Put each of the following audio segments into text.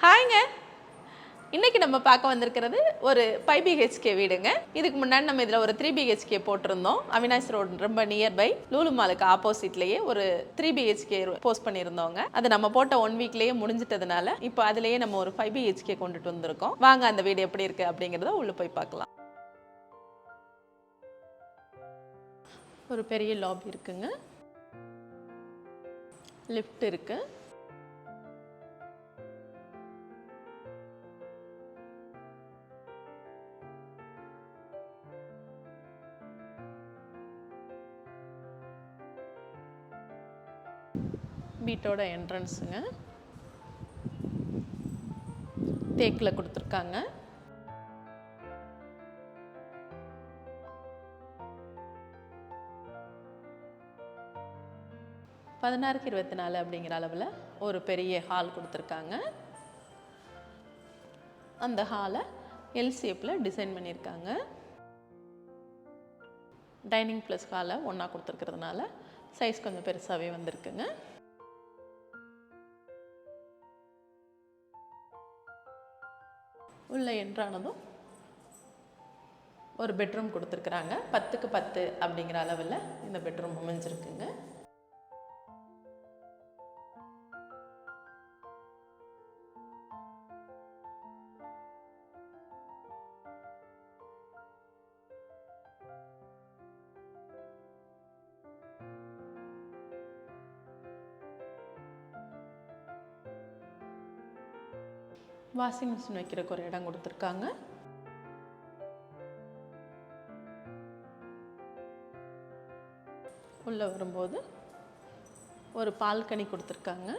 ஹாய்ங்க. இன்னைக்கு நம்ம பார்க்க வந்திருக்கிறது ஒரு 5 BHK வீடுங்க. இதுக்கு முன்னாடி நம்ம இதில் ஒரு 3 BHK போட்டிருந்தோம். அவினாஷ் ரோடு ரொம்ப நியர்பை லூலு மாலுக்கு ஆப்போசிட்லேயே ஒரு 3 BHK போஸ்ட் பண்ணியிருந்தோங்க. அது நம்ம போட்ட 1 வீக்லேயே முடிஞ்சிட்டதுனால இப்போ அதுலேயே நம்ம ஒரு 5 BHK கொண்டுட்டு வந்திருக்கோம். வாங்க அந்த வீடு எப்படி இருக்குது அப்படிங்கிறத உள்ளே போய் பார்க்கலாம். ஒரு பெரிய லாபி இருக்குங்க. லிஃப்ட் இருக்குது. வீட்டோட என்ட்ரன்ஸுங்க. தேக்கில் கொடுத்துருக்காங்க. பதினாறுக்கு 24 அப்படிங்கிற அளவில் ஒரு பெரிய ஹால் கொடுத்துருக்காங்க. அந்த ஹாலை எல் ஷேப்பில் டிசைன் பண்ணியிருக்காங்க. டைனிங் ப்ளஸ் ஹாலை ஒன்றா கொடுத்துருக்கிறதுனால சைஸ் கொஞ்சம் பெருசாகவே வந்திருக்குங்க. உள்ள என்ட்ரானதும் ஒரு பெட்ரூம் கொடுத்துருக்குறாங்க. 10க்கு 10 அப்படிங்கிற அளவில் இந்த பெட்ரூம் அமைஞ்சிருக்குங்க. வாஷிங் மிஷின் வைக்கிறதுக்கு ஒரு இடம் கொடுத்துருக்காங்க. உள்ளே வரும்போது ஒரு பால்கனி கொடுத்துருக்காங்க.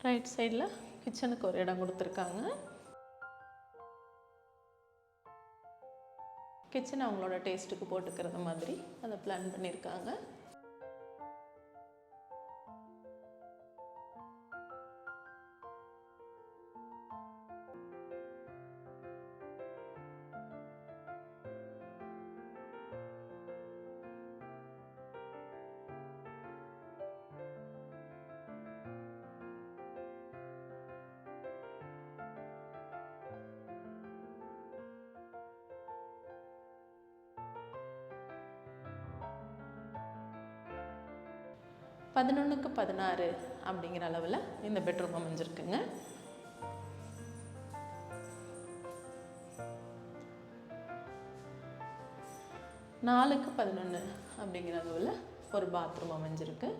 ரைட் சைடில் கிச்சனுக்கு ஒரு இடம் கொடுத்துருக்காங்க. கிச்சன் அவங்களோட டேஸ்ட்டுக்கு போட்டுக்கிறது மாதிரி அதை பிளான் பண்ணியிருக்காங்க. பதினொன்றுக்கு 16 அப்படிங்கிற அளவில் இந்த பெட்ரூம் அமைஞ்சிருக்குங்க. நாலுக்கு 11 அப்படிங்கிற அளவில் ஒரு பாத்ரூம் அமைஞ்சிருக்கு.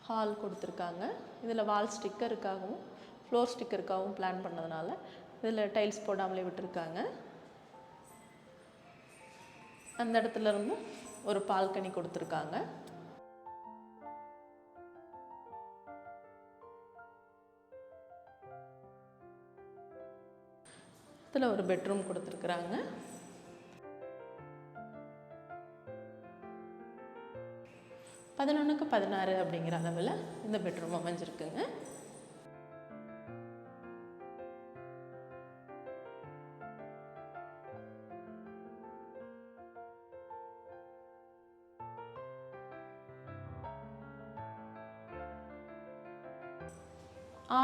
ஹால் கொடுத்துருக்காங்க. இதில் வால் ஸ்டிக்கருக்காகவும் ஃப்ளோர் ஸ்டிக்கருக்காகவும் பிளான் பண்ணதுனால இதில் டைல்ஸ் போடாமலே விட்டுருக்காங்க. அந்த இடத்துல இருந்து ஒரு பால்கனி கொடுத்துருக்காங்க. இதில் ஒரு பெட்ரூம் கொடுத்துருக்குறாங்க. பதினொன்றுக்கு 16 அப்படிங்கிற அளவில் இந்த பெட்ரூம் அமைஞ்சிருக்குங்க.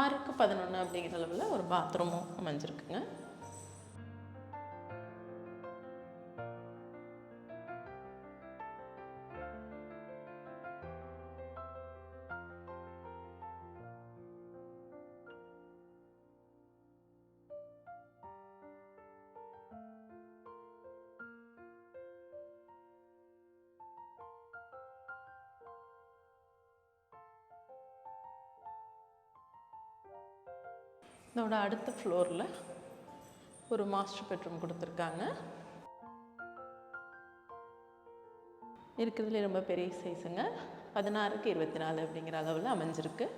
ஆறுக்கு 11 அப்படிங்கிற அளவில் ஒரு பாத்ரூமும் அமைஞ்சிருக்குங்க. இதோட அடுத்த ஃப்ளோரில் ஒரு மாஸ்டர் பெட்ரூம் கொடுத்துருக்காங்க. இருக்கிறதுலே ரொம்ப பெரிய சைஸுங்க. 16க்கு 24 அப்படிங்கிற அளவில் அமைஞ்சிருக்கு.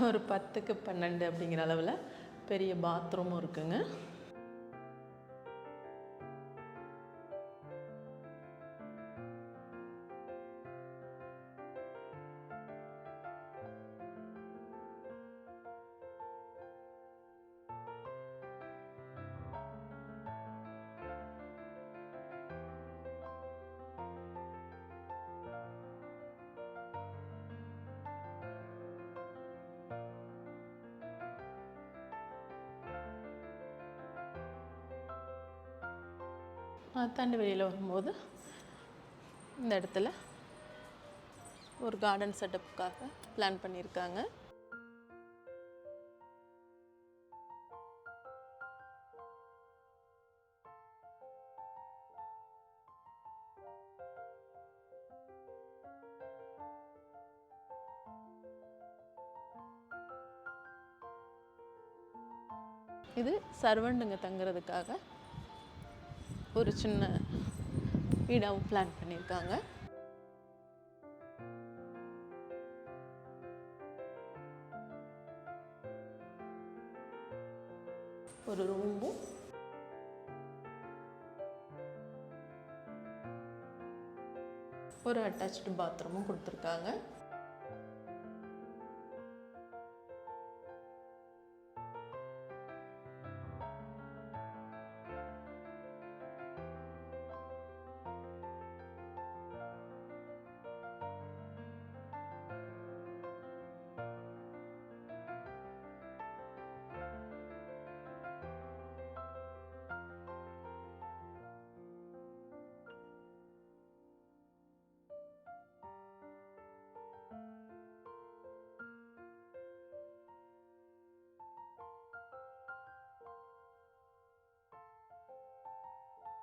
ஒரு 10க்கு 12 அப்படிங்கிற அளவில் பெரிய பாத்ரூமும் இருக்குங்க. தாண்டி வெளியில் வரும்போது இந்த இடத்துல ஒரு கார்டன் செட்டப்புக்காக பிளான் பண்ணியிருக்காங்க. இது சர்வண்டுங்க தங்குறதுக்காக ஒரு சின்ன வீடாகவும் பிளான் பண்ணியிருக்காங்க. ஒரு ரூமும் ஒரு அட்டாச்டு பாத்ரூமும் கொடுத்துருக்காங்க.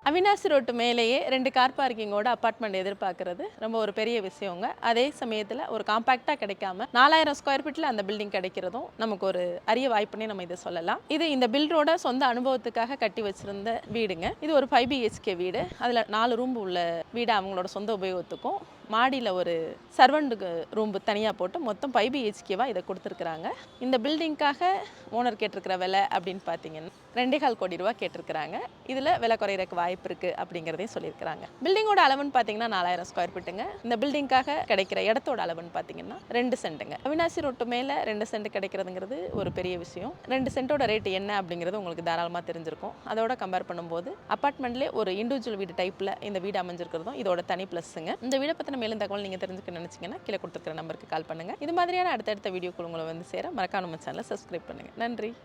அவினாசி ரோட்டு மேலேயே 2 கார் பார்க்கிங்கோட அப்பார்ட்மெண்ட் எதிர்பார்க்கறது ரொம்ப ஒரு பெரிய விஷயங்க. அதே சமயத்தில் ஒரு காம்பேக்டாக கிடைக்காம 4000 ஸ்கொயர் ஃபீட்டில் அந்த பில்டிங் கிடைக்கிறதும் நமக்கு ஒரு அரிய வாய்ப்புன்னே நம்ம இதை சொல்லலாம். இது இந்த பில்டரோட சொந்த அனுபவத்துக்காக கட்டி வச்சிருந்த வீடுங்க. இது ஒரு 5 BHK வீடு. அதில் 4 ரூம் உள்ள வீடு அவங்களோட சொந்த உபயோகத்துக்கும், மாடியில் ஒரு சர்வெண்ட்டுக்கு ரூம் தனியாக போட்டு மொத்தம் 5 BHKவாக இதை கொடுத்துருக்குறாங்க. இந்த பில்டிங்காக ஓனர் கேட்டிருக்கிற விலை அப்படின்னு பார்த்தீங்கன்னா 2.25 கோடி ரூபா கேட்டிருக்கிறாங்க. இதில் விலை குறையிறதுக்கு வாய்ப்பு இருக்குது அப்படிங்கிறதையும் சொல்லியிருக்கிறாங்க. பில்டிங்கோட அளவுன்னு பார்த்தீங்கன்னா 4000 ஸ்கொயர் ஃபீட்டுங்க. இந்த பில்டிங்காக கிடைக்கிற இடத்தோட அளவுன்னு பார்த்தீங்கன்னா 2 சென்ட்டுங்க. அவினாசி ரோட்டு மேலே 2 சென்ட் கிடைக்கிறதுங்கிறது ஒரு பெரிய விஷயம். 2 சென்ட்டோட ரேட் என்ன அப்படிங்கிறது உங்களுக்கு தாராளமாக தெரிஞ்சிருக்கும். அதோட கம்பேர் பண்ணும்போது அப்பார்ட்மெண்ட்லேயே ஒரு இண்டிவிஜுவல் வீடு டைப்பில் இந்த வீடு அமைஞ்சிருக்கிறதும் இதோட தனி ப்ளஸ்ஸுங்க. இந்த வீடை பற்றின மேலும் தகவல் நீங்கள் தெரிஞ்சுக்க நினச்சிங்கன்னா கீழே கொடுத்துருக்கிற நம்பருக்கு கால் பண்ணுங்கள். இது மாதிரியான அடுத்தடுத்த வீடியோக்கள் உங்களை வந்து சேர மறக்காம நம்ம சேனலை சப்ஸ்கிரைப் பண்ணுங்கள். நன்றி.